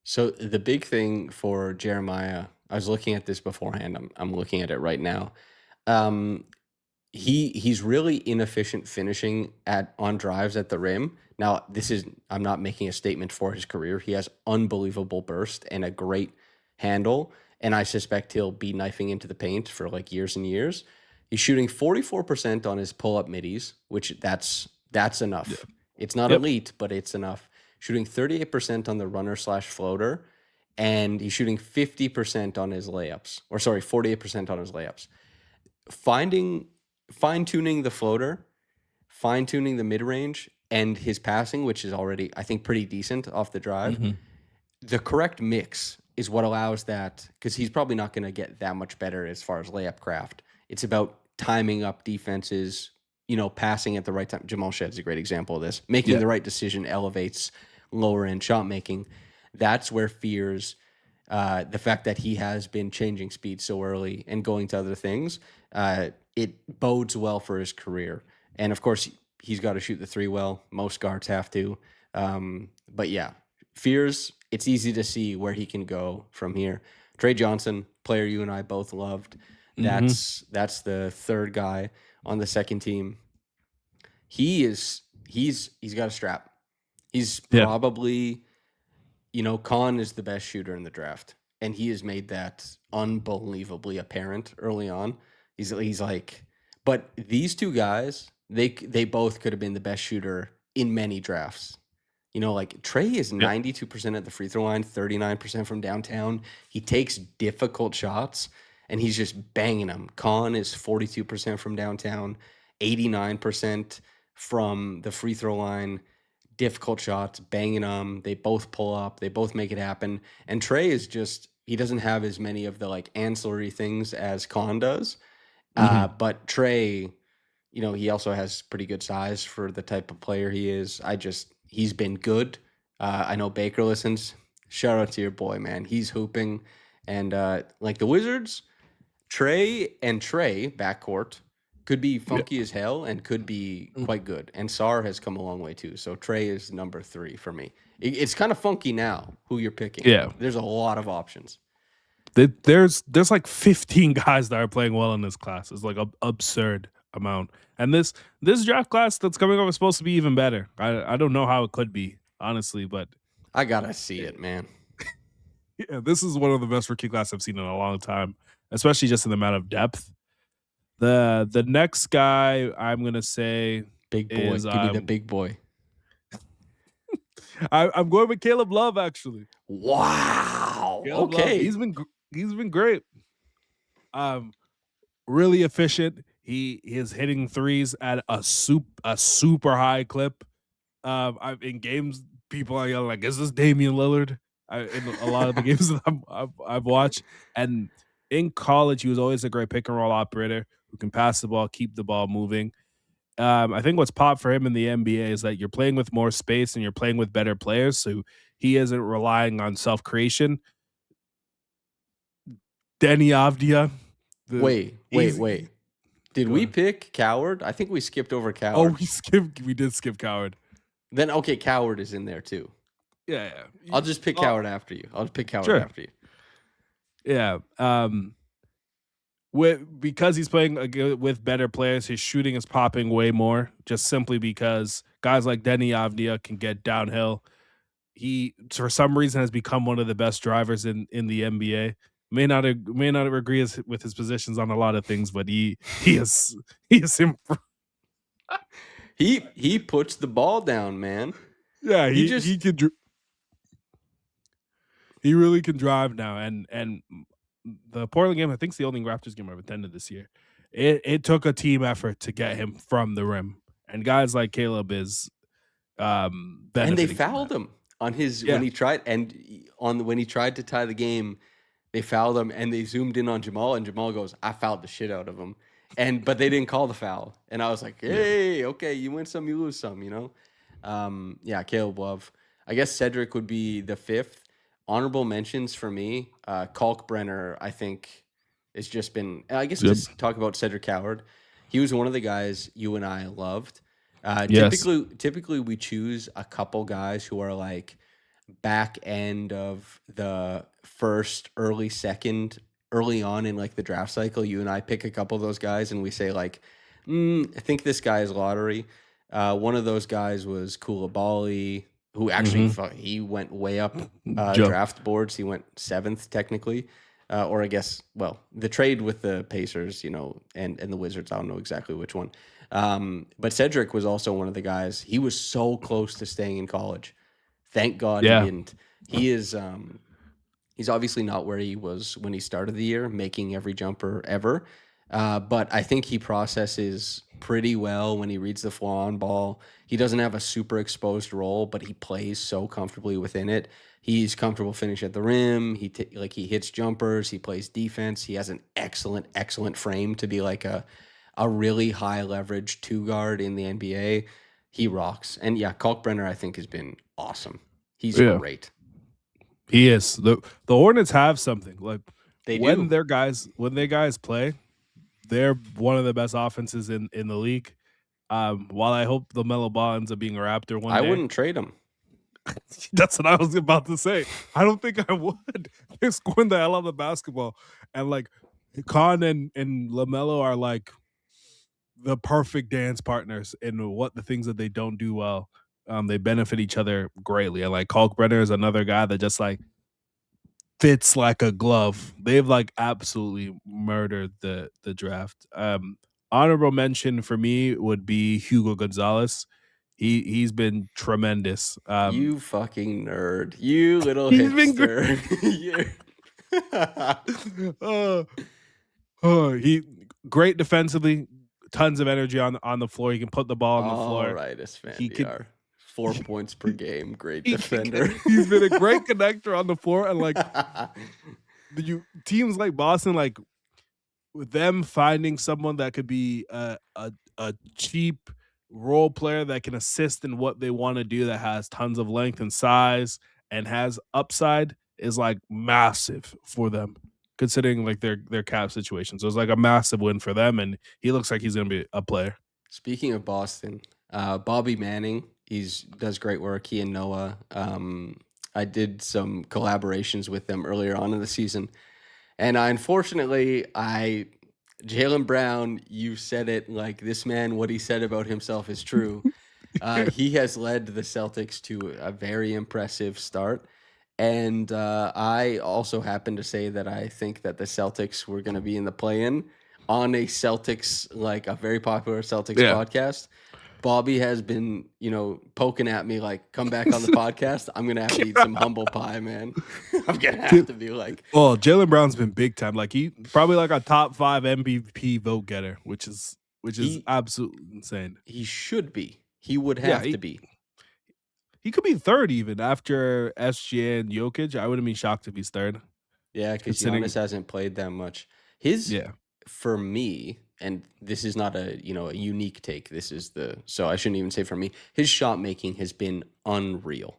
So the big thing for Jeremiah, I was looking at this beforehand. I'm looking at it right now. He's really inefficient finishing on drives at the rim. Now, I'm not making a statement for his career. He has unbelievable burst and a great handle, and I suspect he'll be knifing into the paint for like years and years. He's shooting 44% on his pull-up middies, which that's enough. Yeah. It's not elite, but it's enough. Shooting 38% on the runner/floater, and he's shooting 50% on his layups. 48% on his layups. Fine-tuning the floater, fine-tuning the mid-range, and his passing, which is already, I think, pretty decent off the drive. Mm-hmm. The correct mix is what allows that, because he's probably not going to get that much better as far as layup craft. It's about timing up defenses, passing at the right time. Jamal Shed's a great example of this. Making the right decision elevates lower-end shot making. That's where Fears, the fact that he has been changing speed so early and going to other things, it bodes well for his career. And, of course, he's got to shoot the three well. Most guards have to. But, yeah, Fears, it's easy to see where he can go from here. Trey Johnson, player you and I both loved. That's the third guy on the second team. He's got a strap. He's probably, Khan is the best shooter in the draft, and he has made that unbelievably apparent early on. He's like, But these two guys, they both could have been the best shooter in many drafts. You know, like Trey is Yeah. 92% at the free throw line, 39% from downtown. He takes difficult shots and he's just banging them. Khan is 42% from downtown, 89% from the free throw line. Difficult shots, banging them. They both pull up. They both make it happen. And Trey is just, he doesn't have as many of the like ancillary things as Khan does. But Trey, you know, he also has pretty good size for the type of player he is. He's been good. I know Baker listens. Shout out to your boy, man. He's hooping. And like the Wizards, Trey backcourt could be Yeah. funky as hell and could be quite good. And Sar has come a long way too. So Trey is number 3 for me. It's kind of funky now who you're picking. Yeah. There's a lot of options. There's like 15 guys that are playing well in this class. It's like an absurd amount. And this draft class that's coming up is supposed to be even better. I don't know how it could be, honestly, but I gotta see it, man. yeah, this is one of the best rookie class I've seen in a long time, especially just in the amount of depth. The next guy I'm gonna say Big boy. is Give me the big boy. I'm going with Caleb Love, actually. Wow. Caleb Okay. Love, he's been great. Really efficient. He is hitting threes at a super high clip. In games, people are yelling like, "Is this Damian Lillard?" In a lot of the games that I've watched, and in college, he was always a great pick and roll operator who can pass the ball, keep the ball moving. I think what's popped for him in the NBA is that you're playing with more space and you're playing with better players, so he isn't relying on self creation. Denny Avdia. Wait. Did we pick Coward? I think we skipped over Coward. Oh, we did skip Coward. Then okay, Coward is in there too. Yeah. I'll just pick Coward after you. I'll just pick Coward after you. Yeah. Because he's playing with better players, his shooting is popping way more. Just simply because guys like Denny Avdia can get downhill. He, for some reason, has become one of the best drivers in the NBA. May not agree with his positions on a lot of things, but he is improved. He puts the ball down, man. Yeah, he really can drive now. And the Portland game, I think, is the only Raptors game I've attended this year. It took a team effort to get him from the rim, and guys like Caleb is and they fouled him on his when he tried to tie the game. They fouled him and they zoomed in on Jamal, and Jamal goes, "I fouled the shit out of him." But they didn't call the foul. And I was like, hey, okay, you win some, you lose some, you know? Caleb Love. I guess Cedric would be the 5th. Honorable mentions for me, Kalkbrenner, I think, has just been, I guess just talk about Cedric Coward. He was one of the guys you and I loved. Typically we choose a couple guys who are like back end of the first, early second, early on in like the draft cycle. You and I pick a couple of those guys and we say like, I think this guy is lottery. One of those guys was Koulibaly, who actually he went way up draft boards. He went 7th technically. Or I guess, well, the trade with the Pacers, you know, and the Wizards, I don't know exactly which one. But Cedric was also one of the guys. He was so close to staying in college. Thank God he didn't. He is he's obviously not where he was when he started the year, making every jumper ever. But I think he processes pretty well when he reads the flow on ball. He doesn't have a super exposed role, but he plays so comfortably within it. He's comfortable finishing at the rim. He hits jumpers. He plays defense. He has an excellent frame to be like a really high leverage 2 guard in the NBA. He rocks. And yeah, Kalkbrenner I think has been awesome. He's great. He is. The Hornets have something. Like when their guys play, they're one of the best offenses in the league. While I hope LaMelo Ball ends up being a Raptor one day. I wouldn't trade him. That's what I was about to say. I don't think I would. They're scoring the hell out of the basketball. And like Khan and LaMelo are like the perfect dance partners in the things that they don't do well. They benefit each other greatly. And like Kalkbrenner is another guy that just like fits like a glove. They've like absolutely murdered the draft. Honorable mention for me would be Hugo Gonzalez. He's been tremendous. You fucking nerd. You little He's been great. hipster. You're- uh, he great defensively, tons of energy on the floor. He can put the ball on the All floor. right, He could Esfandiar. 4 points per game. Great he defender. he's been a great connector on the floor, and like teams like Boston, like with them finding someone that could be a cheap role player that can assist in what they want to do, that has tons of length and size and has upside, is like massive for them, considering like their cap situation. So it's like a massive win for them, and he looks like he's going to be a player. Speaking of Boston, Bobby Manning, he's does great work. He and Noah. I did some collaborations with them earlier on in the season, and Jalen Brown, you said it like this man. What he said about himself is true. He has led the Celtics to a very impressive start. And I also happen to say that I think that the Celtics were going to be in the play-in on a Celtics, like a very popular Celtics Yeah. podcast. Bobby has been, poking at me like, come back on the podcast. I'm going to have to eat some humble pie, man. I'm going to have to be like. Well, Jalen Brown's been big time. Like he probably like a top 5 MVP vote getter, which is absolutely insane. He should be. He would have to be. He could be third even after SGA and Jokic. I wouldn't be shocked if he's third. Yeah, because Giannis hasn't played that much. For me, and this is not a unique take. So I shouldn't even say for me. His shot making has been unreal.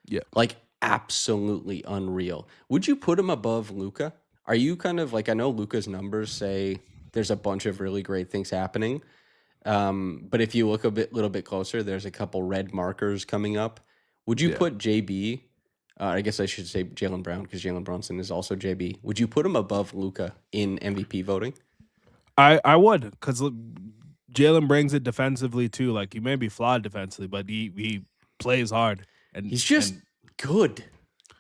Yeah, like absolutely unreal. Would you put him above Luka? Are you kind of like, I know Luka's numbers say there's a bunch of really great things happening. But if you look little bit closer, there's a couple red markers coming up. Would you put JB? I guess I should say Jalen Brown, because Jalen Brunson is also JB. Would you put him above Luka in MVP voting? I would, because Jalen brings it defensively too. Like he may be flawed defensively, but he plays hard, and he's just good.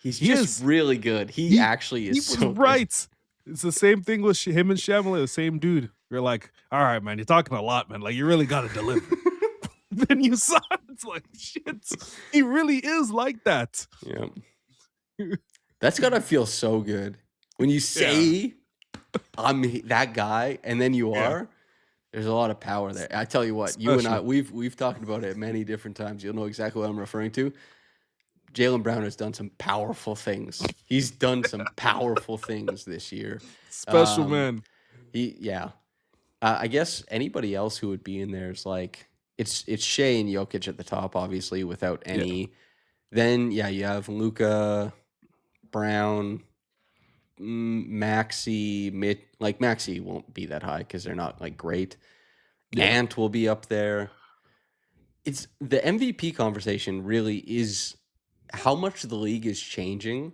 He's just really good. He actually is so right. Good. It's the same thing with him and Shamley, the same dude. You're like, all right, man, you're talking a lot, man. Like you really got to deliver. Then you saw it's like shit. He really is like that. Yeah. That's gotta feel so good when you say I'm that guy, and then you are. There's a lot of power there. I tell you what, you and I, we've talked about it many different times. You'll know exactly what I'm referring to. Jalen Brown has done some powerful things. He's done some powerful things this year. Special man. I guess anybody else who would be in there is like it's Shea and Jokic at the top, obviously, without any. Yeah. Then you have Luka, Brown, Maxey. Maxey won't be that high because they're not like great. Yeah. Ant will be up there. It's the MVP conversation really is how much the league is changing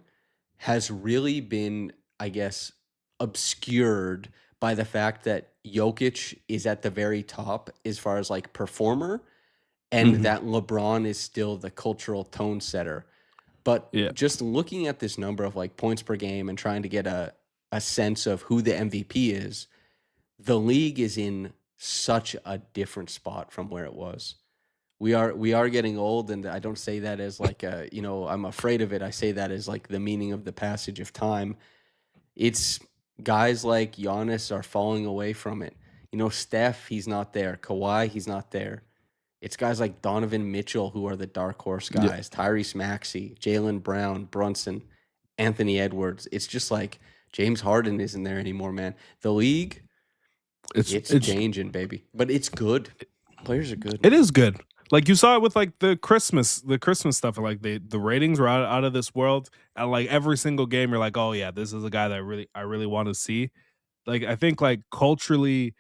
has really been, I guess, obscured by the fact that Jokic is at the very top as far as like performer, and that LeBron is still the cultural tone setter. But just looking at this number of like points per game and trying to get a sense of who the MVP is, the league is in such a different spot from where it was. We are getting old, and I don't say that as like I'm afraid of it. I say that as like the meaning of the passage of time. It's guys like Giannis are falling away from it. Steph, he's not there. Kawhi, he's not there. It's guys like Donovan Mitchell who are the dark horse guys. Yeah. Tyrese Maxey, Jalen Brown, Brunson, Anthony Edwards. It's just like James Harden isn't there anymore, man. The league, it's changing, baby. But it's good. Players are good. It is good. Like you saw it with like the Christmas stuff, and like the ratings were out of this world, and like every single game you're like, oh yeah, this is a guy that I really want to see. Like I think like culturally,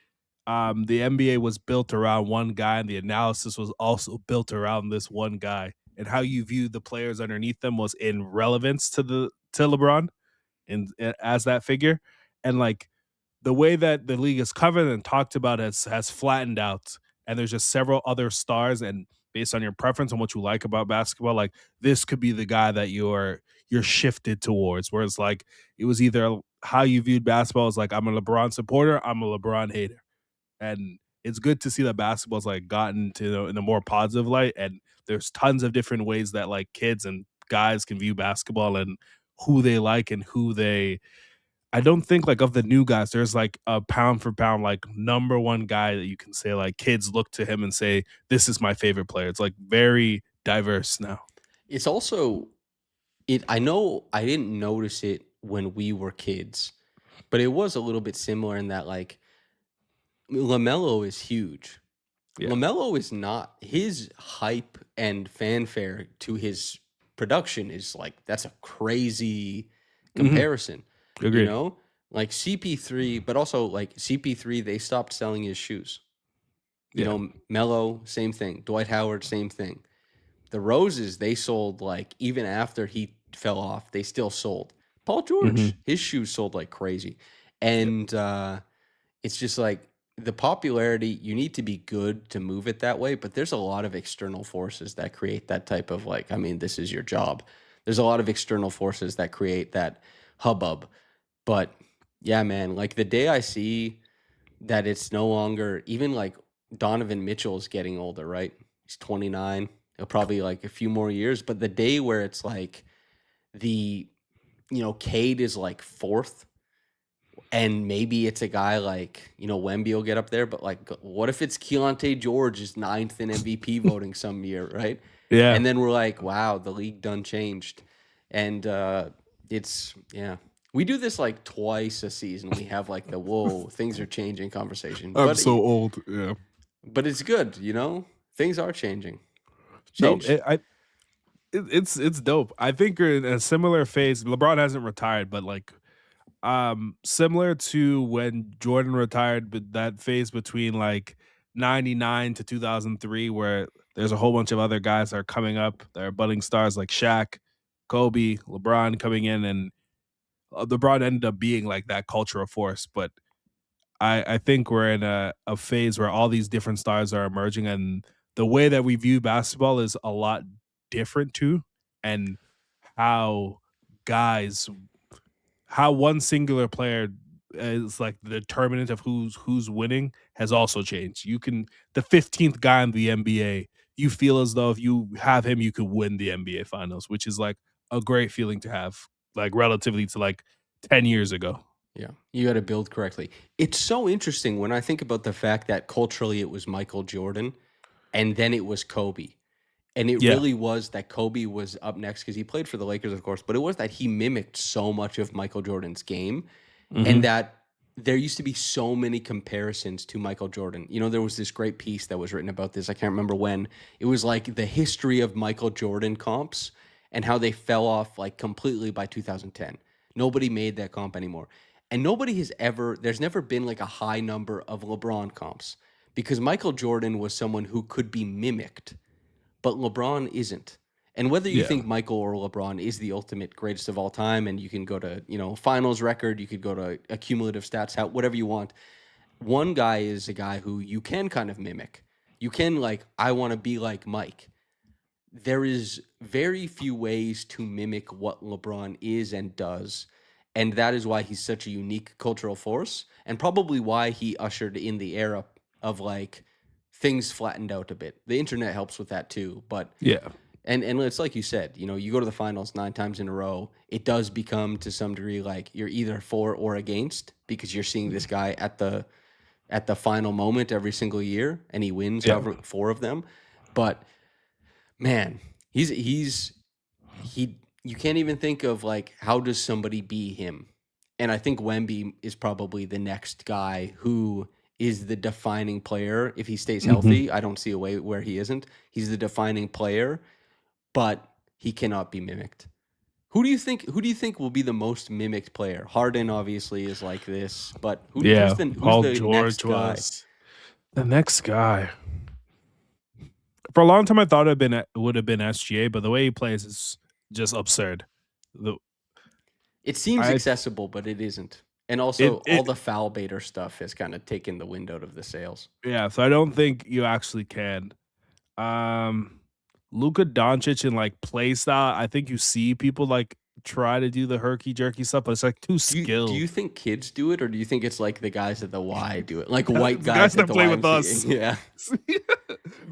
the NBA was built around one guy, and the analysis was also built around this one guy, and how you viewed the players underneath them was in relevance to LeBron, and as that figure, and like the way that the league is covered and talked about has flattened out. And there's just several other stars, and based on your preference and what you like about basketball, like this could be the guy that you're shifted towards. Whereas like it was either how you viewed basketball as like I'm a LeBron supporter, I'm a LeBron hater. and it's good to see that basketball's like gotten to in a more positive light, and there's tons of different ways that like kids and guys can view basketball and who they like and who they I don't think like of the new guys, there's like a pound for pound, like number one guy that you can say like kids look to him and say, this is my favorite player. It's like very diverse now. It's also it I know I didn't notice it when we were kids, but it was a little bit similar in that like LaMelo is huge. Yeah. LaMelo is not his hype and fanfare to his production is like that's a crazy Hmm. comparison, you Agreed. know? Like CP3, but also like CP3, they stopped selling his shoes. You Yeah. know, Melo, same thing. Dwight Howard, same thing. The Roses, they sold like even after he fell off, they still sold. Paul Hmm. George, his shoes sold like crazy. Yeah. And it's just like the popularity, you need to be good to move it that way, but there's a lot of external forces that create that type of like, I mean, this is your job. There's a lot of external forces that create that hubbub. But yeah, man, like the day I see that it's no longer even like Donovan Mitchell's getting older, right? He's 29. He'll probably like a few more years, but the day where it's like the Cade is like fourth and maybe it's a guy like, Wemby will get up there, but like, what if it's Keontae George is ninth in MVP voting some year, right? Yeah. And then we're like, wow, the league done changed. And yeah. We do this like twice a season. We have like the whoa, things are changing conversation. I'm so old. Yeah. But it's good, Things are changing. No, Change. it's dope. I think we're in a similar phase. LeBron hasn't retired, but like similar to when Jordan retired, but that phase between like 99 to 2003 where there's a whole bunch of other guys that are coming up that are budding stars like Shaq, Kobe, LeBron coming in, and LeBron ended up being like that cultural force. But I think we're in a phase where all these different stars are emerging, and the way that we view basketball is a lot different too, and how guys how one singular player is like the determinant of who's winning has also changed. You can the 15th guy in the NBA, you feel as though if you have him, you could win the NBA finals, which is like a great feeling to have, like relatively to like 10 years ago. Yeah, you got to build correctly. It's so interesting when I think about the fact that culturally it was Michael Jordan and then it was Kobe. And it Yeah. really was that Kobe was up next because he played for the Lakers, of course, but it was that he mimicked so much of Michael Jordan's game and Hmm. that there used to be so many comparisons to Michael Jordan. There was this great piece that was written about this. I can't remember when. It was like the history of Michael Jordan comps and how they fell off like completely by 2010. Nobody made that comp anymore. And there's never been like a high number of LeBron comps because Michael Jordan was someone who could be mimicked, but LeBron isn't. And whether you Yeah. think Michael or LeBron is the ultimate greatest of all time, and you can go to, finals record, you could go to accumulative stats, whatever you want. One guy is a guy who you can kind of mimic. You can like, I want to be like Mike. There is very few ways to mimic what LeBron is and does. And that is why he's such a unique cultural force and probably why he ushered in the era of like things flattened out a bit. The internet helps with that too, but Yeah. and it's like you said, you go to the finals 9 times in a row, it does become to some degree like you're either for or against because you're seeing this guy at the final moment every single year and he wins Yeah. however four of them. But man, he you can't even think of like how does somebody be him. And I think Wemby is probably the next guy who is the defining player if he stays Hmm. healthy. I don't see a way where he isn't. He's the defining player, but he cannot be mimicked. Who do you think will be the most mimicked player? Harden obviously is like this, but who's Yeah. who's Paul the George next guy? was the next guy. For a long time, I thought it would have been SGA, but the way he plays is just absurd. The It seems I accessible, but it isn't. And also all it the foul baiter stuff has kind of taken the wind out of the sails. Yeah, so I don't think you actually can. Um Luka Doncic in like play style, I think you see people like try to do the herky jerky stuff, but it's like too Do you skilled. think kids do it, or do you think it's like the guys at the Y do it, like white The guys guys at that the play with YMCA? us. Yeah.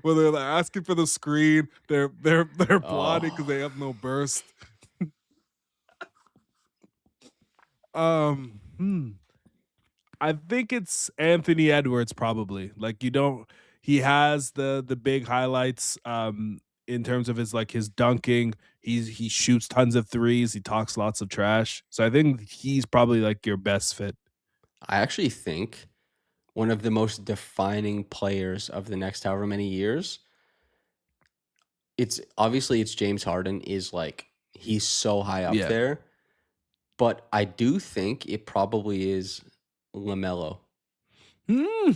Where they're like asking for the screen, they're plotting because they Oh, have no burst. Hmm. I think it's Anthony Edwards probably. Like you don't he has the big highlights in terms of his like his dunking. He shoots tons of threes, he talks lots of trash. So I think he's probably like your best fit. I actually think one of the most defining players of the next however many years. It's obviously it's James Harden is like he's so high up Yeah. there, but I do think it probably is LaMelo. Hmm.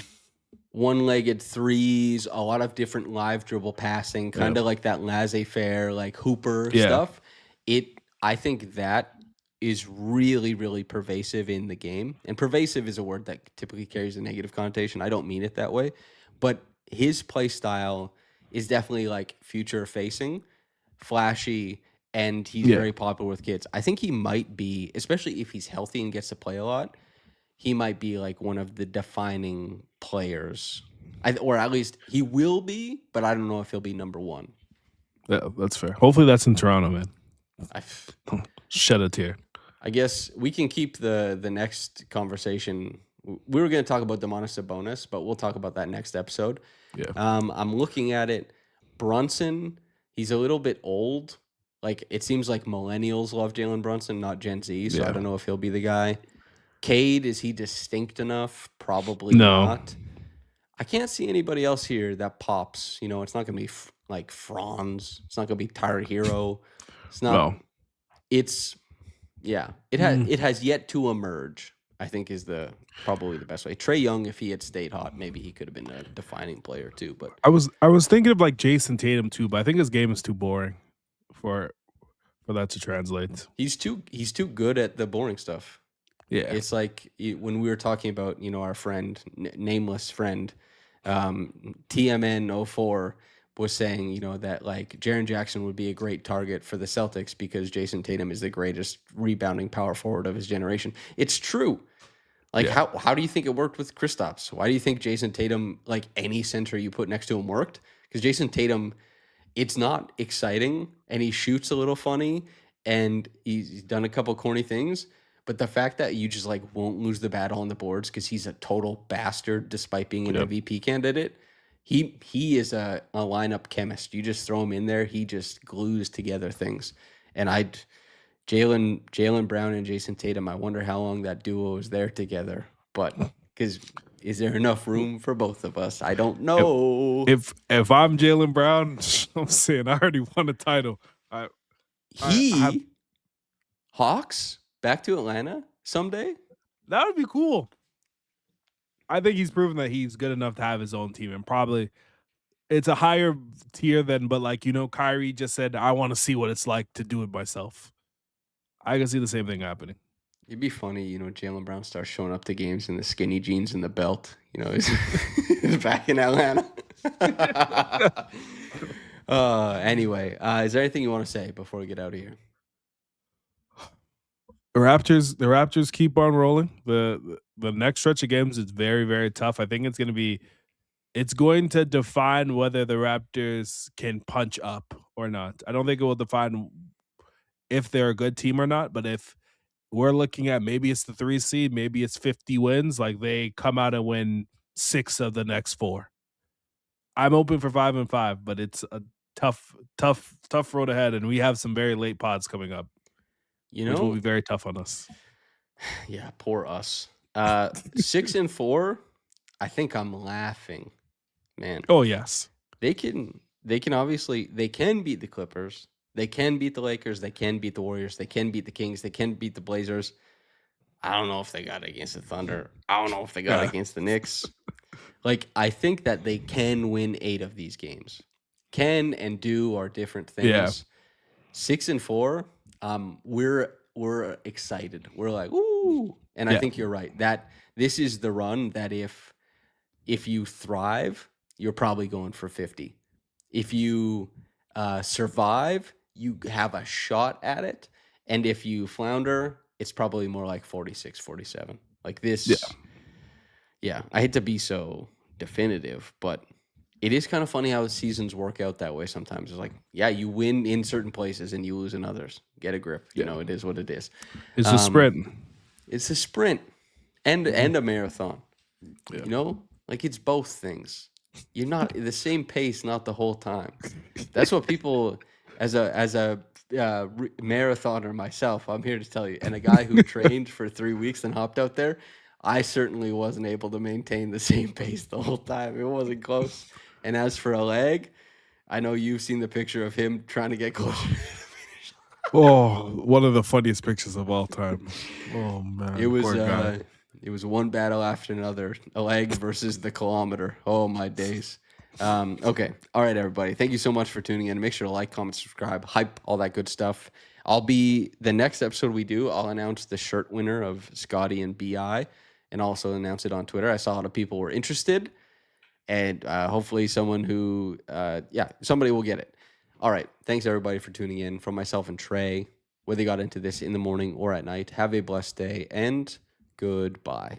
One-legged threes, a lot of different live dribble passing, Yeah. kind of like that laissez-faire, like Hooper Yeah. stuff. I think that is really, really pervasive in the game. And pervasive is a word that typically carries a negative connotation. I don't mean it that way, but his play style is definitely like future facing, flashy, and he's Yeah. very popular with kids. I think he might be, especially if he's healthy and gets to play a lot, he might be like one of the defining players. Or at least he will be, but I don't know if he'll be number one. Yeah, that's fair. Hopefully that's in Toronto, man. I, Shed a tear. I guess we can keep the next conversation. We were going to talk about Domantas Sabonis, but we'll talk about that next episode. Yeah. I'm looking at it. Brunson, he's a little bit old. Like it seems like millennials love Jalen Brunson, not Gen Z. So I Yeah. don't know if he'll be the guy. Cade, is he distinct enough? Probably No. not. I can't see anybody else here that pops. You know, it's not going to be like Franz. It's not going to be Tyler Hero. It's not. No. It's yeah. Mm. It has yet to emerge. I think is the probably the best way. Trae Young, if he had stayed hot, maybe he could have been a defining player too. But I was thinking of like Jason Tatum too, but I think his game is too boring for that to translate. he's too good at the boring stuff. Yeah. It's like when we were talking about our friend, nameless friend, TMN04 was saying that like Jaren Jackson would be a great target for the Celtics because Jason Tatum is the greatest rebounding power forward of his generation. It's true. Like Yeah. how do you think it worked with Kristaps? Why do you think Jason Tatum, like any center you put next to him, worked? Because Jason Tatum, it's not exciting and he shoots a little funny and he's done a couple corny things. But the fact that you just like won't lose the battle on the boards because he's a total bastard despite being an Yep. MVP candidate, he is a lineup chemist. You just throw him in there, he just glues together things. And Jaylen Brown and Jason Tatum, I wonder how long that duo is there together. But because is there enough room for both of us? I don't If know. if I'm Jaylen Brown, I'm saying I already won a title. I have Hawks back to Atlanta someday. that would be cool. I think he's proven that he's good enough to have his own team, and probably it's a higher tier than. But like Kyrie just said, I want to see what it's like to do it myself. I can see the same thing happening. It'd be funny, Jaylen Brown starts showing up to games in the skinny jeans and the belt. He's, he's back in Atlanta. Anyway, is there anything you want to say before we get out of here? The Raptors keep on rolling. The next stretch of games is very, very tough. I think it's going to define whether the Raptors can punch up or not. I don't think it will define if they're a good team or not, but if we're looking at maybe it's the 3 seed, maybe it's 50 wins, like they come out and win 6 of the next 4. I'm open for 5-5, but it's a tough road ahead, and we have some very late pods coming up, which will be very tough on us. Yeah, poor us. 6-4. I think I'm laughing, man. Oh yes, they can obviously they can beat the Clippers. They can beat the Lakers. They can beat the Warriors. They can beat the Kings. They can beat the Blazers. I don't know if they got it against the Thunder. I don't know if they got it against the Knicks. Like, I think that they can win 8 of these games. Can and do are different things. Yeah. 6-4, we're excited. We're like, ooh. And I think you're right. That this is the run that if you thrive, you're probably going for 50. If you survive, you have a shot at it. And if you flounder, it's probably more like 46, 47. Like Yeah. this. Yeah, I hate to be so definitive, but it is kind of funny how seasons work out that way sometimes. It's like, yeah, you win in certain places and you lose in others. Get a grip. You Yeah. know, it is what it is. It's a sprint. It's a sprint and a marathon. Yeah. You know, like it's both things. You're not the same pace, not the whole time. That's what people, as a marathoner myself, I'm here to tell you, and a guy who trained for 3 weeks and hopped out there, I certainly wasn't able to maintain the same pace the whole time. It wasn't close. And as for a leg, I know you've seen the picture of him trying to get closer. Oh, one of the funniest pictures of all time. Oh man, It was poor guy. it was one battle after another. A leg versus the kilometer. Oh my days. Okay. All right, everybody. Thank you so much for tuning in. Make sure to like, comment, subscribe, hype, all that good stuff. I'll be the next episode we do. I'll announce the shirt winner of Scotty and BI, and also announce it on Twitter. I saw a lot of people were interested, and hopefully someone who, somebody will get it. All right. Thanks everybody for tuning in. From myself and Trey, whether you got into this in the morning or at night, have a blessed day and goodbye.